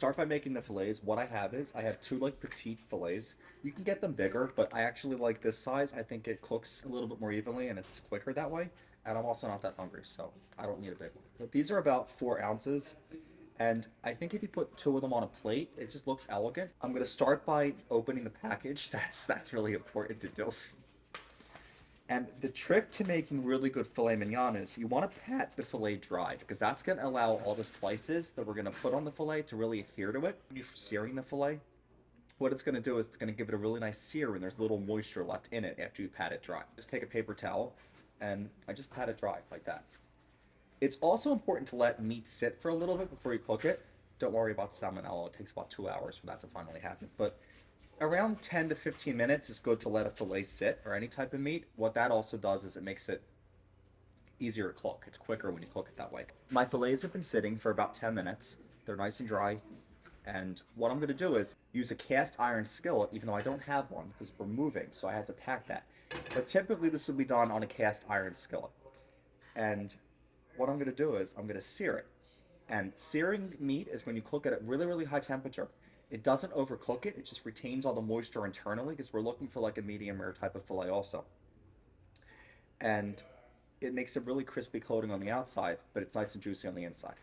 start by making the fillets. What I have is I have two like petite fillets. You can get them bigger, but I actually like this size. I think it cooks a little bit more evenly and it's quicker that way. And I'm also not that hungry, so I don't need a big one. But these are about 4 ounces. And I think if you put two of them on a plate, it just looks elegant. I'm gonna start by opening the package. That's really important to do. And the trick to making really good filet mignon is you want to pat the filet dry because that's going to allow all the spices that we're going to put on the filet to really adhere to it. When you're searing the filet, what it's going to do is it's going to give it a really nice sear and there's little moisture left in it after you pat it dry. Just take a paper towel and I just pat it dry like that. It's also important to let meat sit for a little bit before you cook it. Don't worry about salmonella. It takes about 2 hours for that to finally happen. But around 10 to 15 minutes is good to let a fillet sit or any type of meat. What that also does is it makes it easier to cook. It's quicker when you cook it that way. My fillets have been sitting for about 10 minutes. They're nice and dry. And what I'm going to do is use a cast iron skillet, even though I don't have one because we're moving, so I had to pack that. But typically this would be done on a cast iron skillet. And what I'm going to do is I'm going to sear it. And searing meat is when you cook it at really, really high temperature. It doesn't overcook it, it just retains all the moisture internally because we're looking for like a medium rare type of fillet also. And it makes a really crispy coating on the outside, but it's nice and juicy on the inside.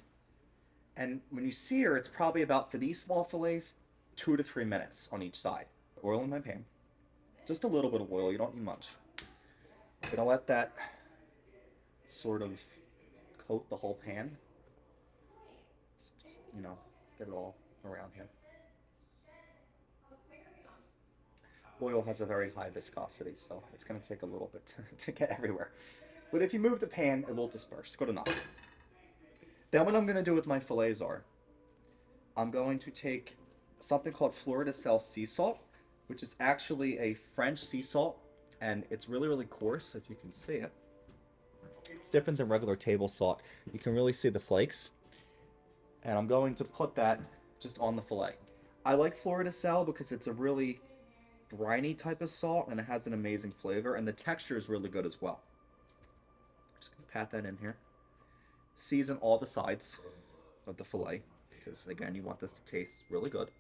And when you sear, it's probably about, for these small fillets, 2 to 3 minutes on each side. Oil in my pan. Just a little bit of oil, you don't need much. I'm gonna let that sort of coat the whole pan. So just, get it all around here. Oil has a very high viscosity, so it's going to take a little bit to get everywhere. But if you move the pan, it will disperse. Good enough. Then what I'm going to do with my fillets are, I'm going to take something called Fleur de Sel sea salt, which is actually a French sea salt, and it's really, really coarse, if you can see it. It's different than regular table salt. You can really see the flakes. And I'm going to put that just on the fillet. I like Fleur de Sel because it's a really briny type of salt and it has an amazing flavor and the texture is really good as well. Just gonna pat that in here. Season all the sides of the fillet because again you want this to taste really good.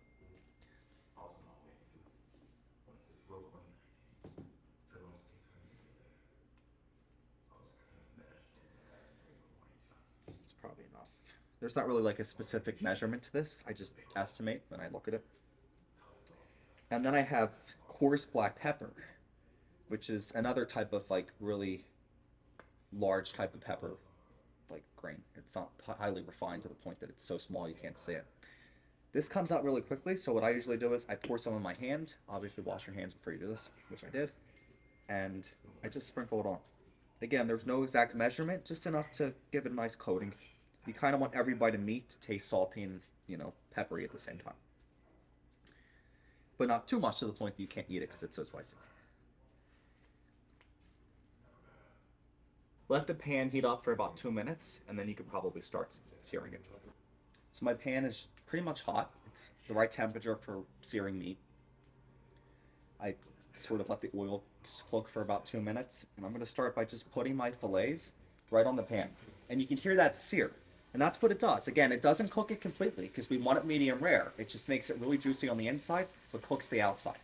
It's probably enough. There's not really like a specific measurement to this. I just estimate when I look at it. And then I have coarse black pepper, which is another type of like really large type of pepper, like grain. It's not highly refined to the point that it's so small you can't see it. This comes out really quickly, so what I usually do is I pour some in my hand. Obviously wash your hands before you do this, which I did. And I just sprinkle it on. Again, there's no exact measurement, just enough to give it a nice coating. You kind of want every bite of meat to taste salty and, peppery at the same time. But not too much to the point that you can't eat it because it's so spicy. Let the pan heat up for about 2 minutes, and then you can probably start searing it. So my pan is pretty much hot. It's the right temperature for searing meat. I sort of let the oil cook for about 2 minutes, and I'm going to start by just putting my fillets right on the pan. And you can hear that sear. And that's what it does. Again, it doesn't cook it completely because we want it medium rare. It just makes it really juicy on the inside, but cooks the outside.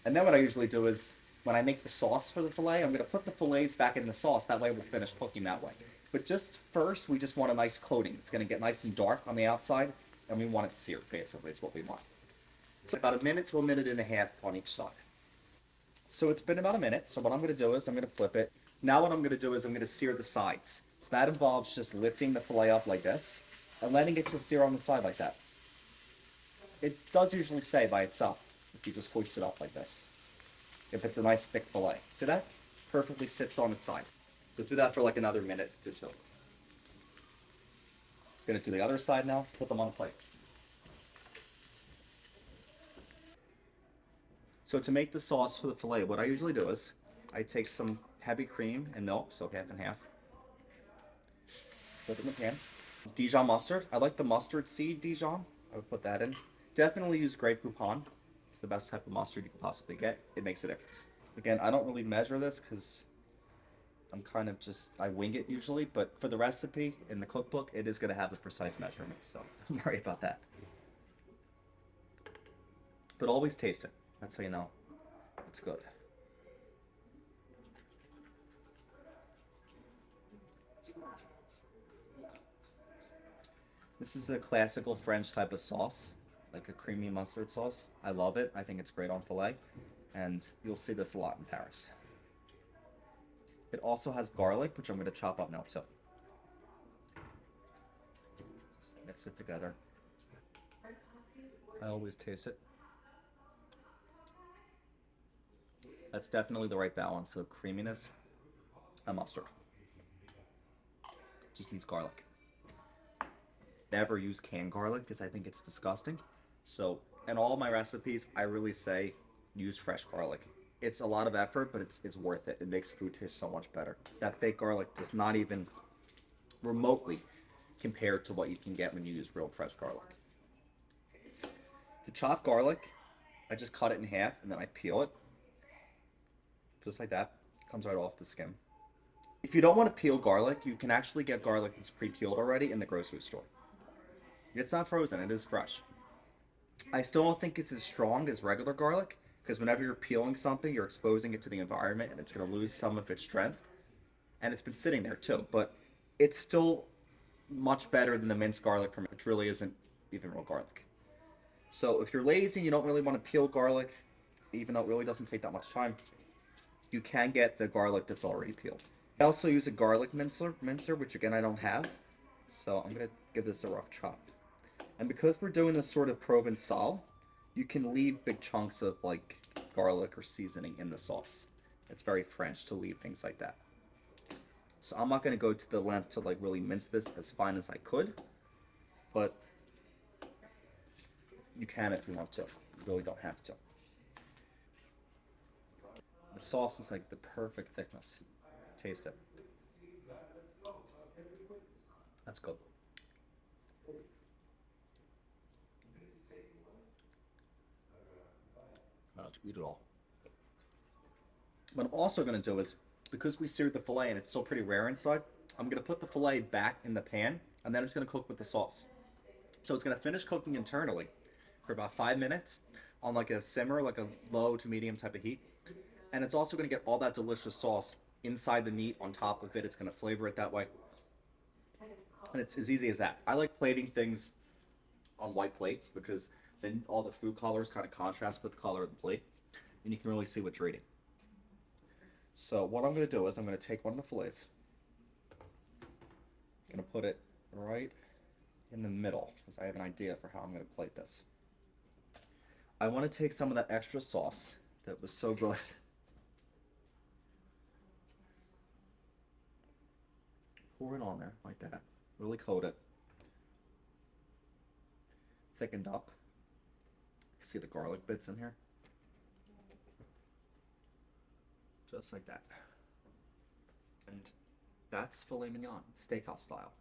And then what I usually do is, when I make the sauce for the filet, I'm going to put the fillets back in the sauce. That way we'll finish cooking that way. But just first, we just want a nice coating. It's going to get nice and dark on the outside, and we want it seared, basically, is what we want. So about 1 minute to 1.5 minutes on each side. So it's been about 1 minute, so what I'm going to do is I'm going to flip it. Now what I'm going to do is I'm going to sear the sides. So that involves just lifting the fillet up like this and letting it just sear on the side like that. It does usually stay by itself if you just hoist it up like this. If it's a nice thick fillet. See that? Perfectly sits on its side. So do that for like another minute to 2. Gonna do the other side now, put them on a plate. So to make the sauce for the fillet, what I usually do is I take some heavy cream and milk, so half and half. Put it in the pan. Dijon mustard. I like the mustard seed Dijon. I would put that in. Definitely use Grey Poupon. It's the best type of mustard you could possibly get. It makes a difference. Again, I don't really measure this because I'm kind of just, I wing it usually, but for the recipe in the cookbook, it is going to have a precise measurement, so don't worry about that. But always taste it. That's how you know it's good. This is a classical French type of sauce, like a creamy mustard sauce. I love it. I think it's great on filet, and you'll see this a lot in Paris. It also has garlic, which I'm going to chop up now too. Just mix it together. I always taste it. That's definitely the right balance of creaminess and mustard. Just needs garlic. Never use canned garlic because I think it's disgusting. So in all my recipes, I really say use fresh garlic. It's a lot of effort, but it's worth it. It makes food taste so much better. That fake garlic does not even remotely compare to what you can get when you use real fresh garlic. To chop garlic, I just cut it in half and then I peel it. Just like that. Comes right off the skin. If you don't want to peel garlic, you can actually get garlic that's pre-peeled already in the grocery store. It's not frozen, it is fresh. I still don't think it's as strong as regular garlic because whenever you're peeling something, you're exposing it to the environment and it's going to lose some of its strength. And it's been sitting there too, but it's still much better than the minced garlic from which really isn't even real garlic. So if you're lazy and you don't really want to peel garlic, even though it really doesn't take that much time, you can get the garlic that's already peeled. I also use a garlic mincer, which again I don't have. So I'm gonna give this a rough chop. And because we're doing this sort of Provençal, you can leave big chunks of like garlic or seasoning in the sauce. It's very French to leave things like that. So I'm not gonna go to the length to like really mince this as fine as I could, but you can if you want to. You really don't have to. The sauce is like the perfect thickness. Taste it. That's good. I'll eat it all. What I'm also going to do is, because we seared the filet and it's still pretty rare inside, I'm going to put the filet back in the pan and then it's going to cook with the sauce. So it's going to finish cooking internally for about 5 minutes on like a simmer, like a low to medium type of heat. And it's also going to get all that delicious sauce inside the meat on top of it. It's going to flavor it that way. And it's as easy as that. I like plating things on white plates because then all the food colors kind of contrast with the color of the plate and you can really see what you're eating. So what I'm going to do is I'm going to take one of the fillets. I'm going to put it right in the middle because I have an idea for how I'm going to plate this. I want to take some of that extra sauce that was so good. Pour it on there like that. Really coat it. Thickened up. You can see the garlic bits in here. Just like that. And that's filet mignon, steakhouse style.